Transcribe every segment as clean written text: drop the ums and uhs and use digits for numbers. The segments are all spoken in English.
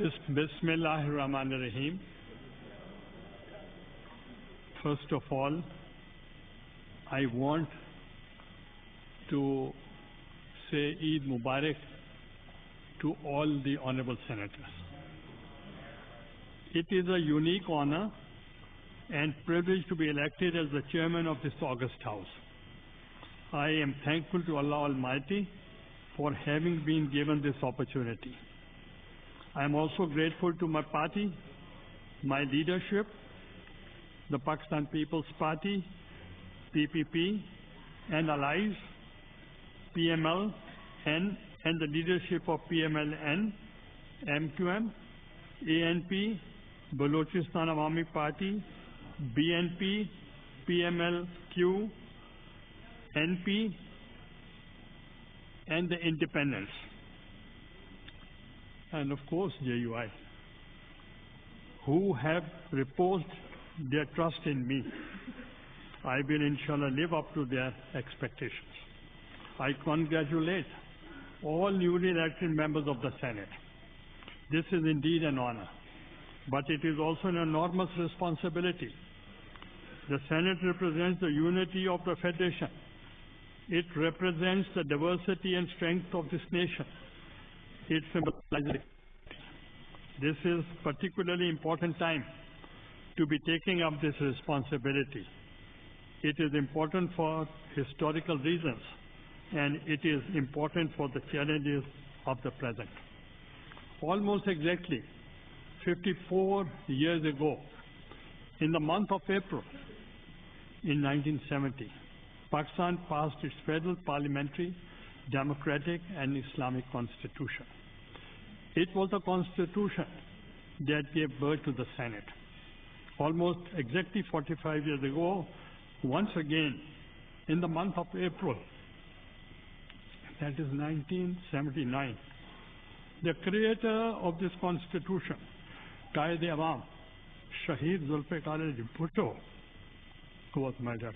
Bismillahirrahmanirrahim. First of all, I want to say Eid Mubarak to all the honorable senators. It is a unique honor and privilege to be elected as the chairman of this august house. I am thankful to Allah Almighty for having been given this opportunity. I am also grateful to my party, my leadership, the Pakistan People's Party, PPP, and allies, PML, and the leadership of PMLN, MQM, ANP, Balochistan Awami Party, BNP, PMLQ, NP, and the independents, and of course JUI, who have reposed their trust in me. I will inshallah live up to their expectations. I congratulate all newly elected members of the Senate. This is indeed an honor, but it is also an enormous responsibility. The Senate represents the unity of the Federation. It represents the diversity and strength of this nation. It symbolizes it. This is particularly important time to be taking up this responsibility. It is important for historical reasons, and it is important for the challenges of the present. Almost exactly 54 years ago, in the month of April in 1970, Pakistan passed its federal parliamentary, democratic and Islamic constitution. It was a constitution that gave birth to the Senate. Almost exactly 45 years ago, once again, in the month of April, that is 1979, the creator of this constitution, Qaid-e-Awam, Shaheed Zulfikar Ali Bhutto, was murdered.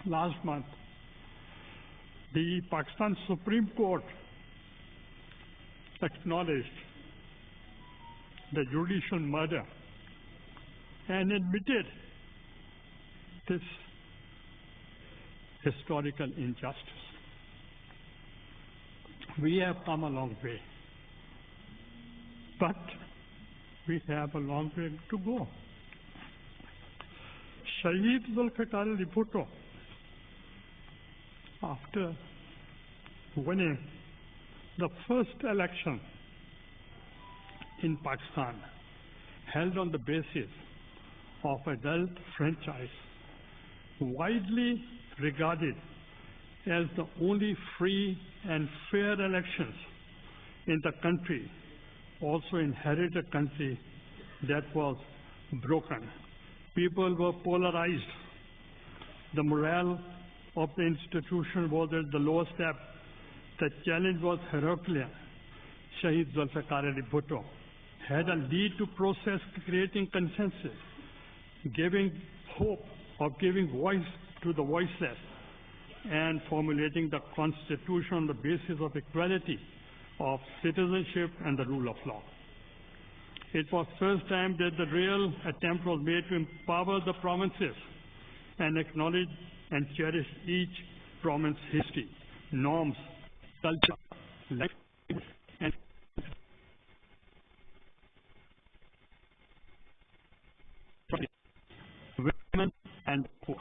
Last month, the Pakistan Supreme Court acknowledged the judicial murder and admitted this historical injustice. We have come a long way, but we have a long way to go. Shaheed Zulfikar Ali Bhutto, after winning the first election in Pakistan, held on the basis of adult franchise, widely regarded as the only free and fair elections in the country, also inherited a country that was broken. People were polarized. The morale of the institution was at the lowest ebb. The challenge was Herculean. Shaheed Zulfikar Ali Bhutto had a lead to process creating consensus, giving hope of giving voice to the voiceless, and formulating the constitution on the basis of equality, of citizenship and the rule of law. It was first time that the real attempt was made to empower the provinces and acknowledge and cherish each province's history, norms, culture, language, and women and poor.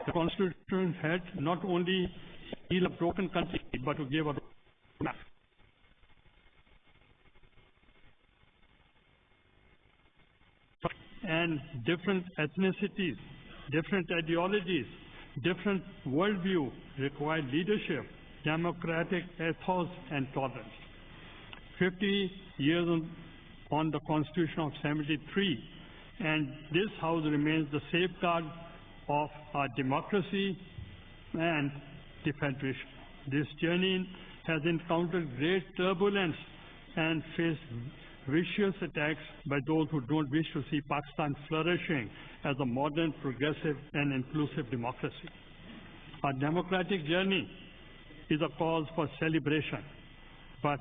The Constitution had not only healed a broken country, but to give a map. And different ethnicities, different ideologies, different worldview required leadership, democratic ethos, and tolerance. 50 years on the Constitution of 73, and this House remains the safeguard of our democracy and the Federation. This journey has encountered great turbulence and faced vicious attacks by those who don't wish to see Pakistan flourishing as a modern, progressive, and inclusive democracy. Our democratic journey is a cause for celebration, but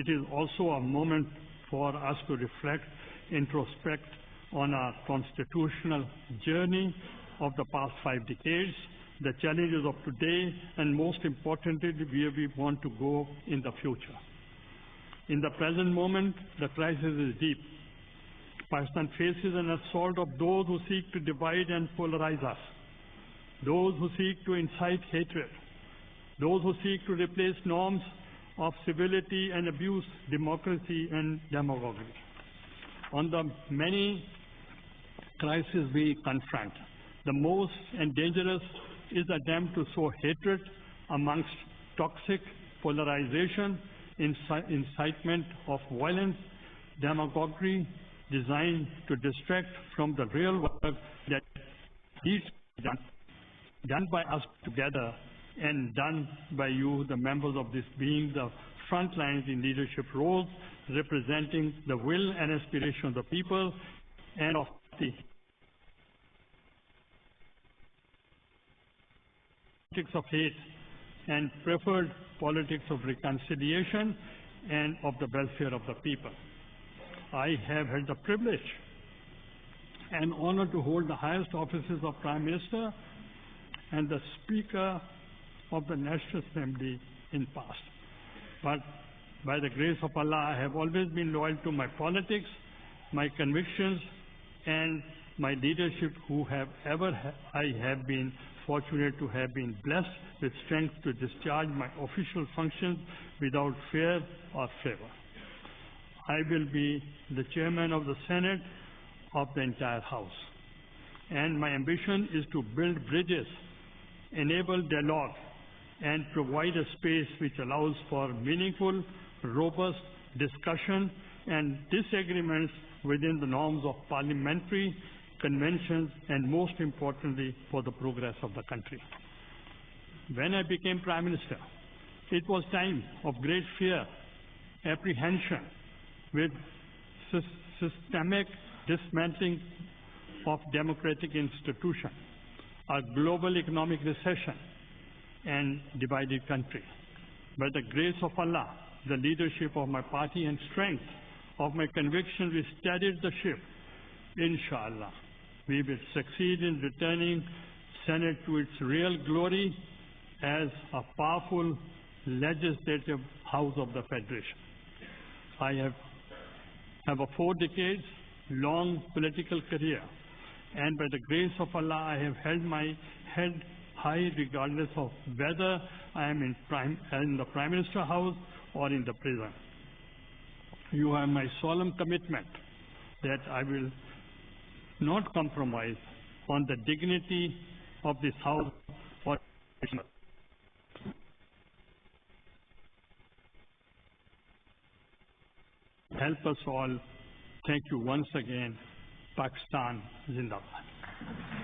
it is also a moment for us to reflect, introspect on our constitutional journey of the past 5 decades, the challenges of today, and most importantly, where we want to go in the future. In the present moment, the crisis is deep. Pakistan faces an assault of those who seek to divide and polarize us, those who seek to incite hatred, those who seek to replace norms of civility and abuse democracy and demagoguery. On the many crises we confront, the most and dangerous is the attempt to sow hatred amongst toxic polarization, incitement of violence, demagoguery designed to distract from the real work that needs to be done by us together and done by you, the members of this, being the front lines in leadership roles, representing the will and aspiration of the people and of the politics of hate and preferred politics of reconciliation and of the welfare of the people. I have had the privilege and honor to hold the highest offices of Prime Minister and the Speaker of the National Assembly in past. But by the grace of Allah, I have always been loyal to my politics, my convictions, and my leadership, I have been fortunate to have been blessed with strength to discharge my official functions without fear or favor. I will be the chairman of the Senate of the entire House, and my ambition is to build bridges, enable dialogue, and provide a space which allows for meaningful, robust discussion and disagreements within the norms of parliamentary conventions and, most importantly, for the progress of the country. When I became Prime Minister, it was time of great fear, apprehension, with systemic dismantling of democratic institutions, a global economic recession, and divided country. By the grace of Allah, the leadership of my party and strength of my conviction, we steadied the ship. Inshallah, we will succeed in returning Senate to its real glory as a powerful legislative house of the Federation. I have a 4 decades long political career, and by the grace of Allah, I have held my head high regardless of whether I am in the Prime Minister House or in the prison. You have my solemn commitment that I will not compromise on the dignity of this House or help us all. Thank you once again. Pakistan Zindabad.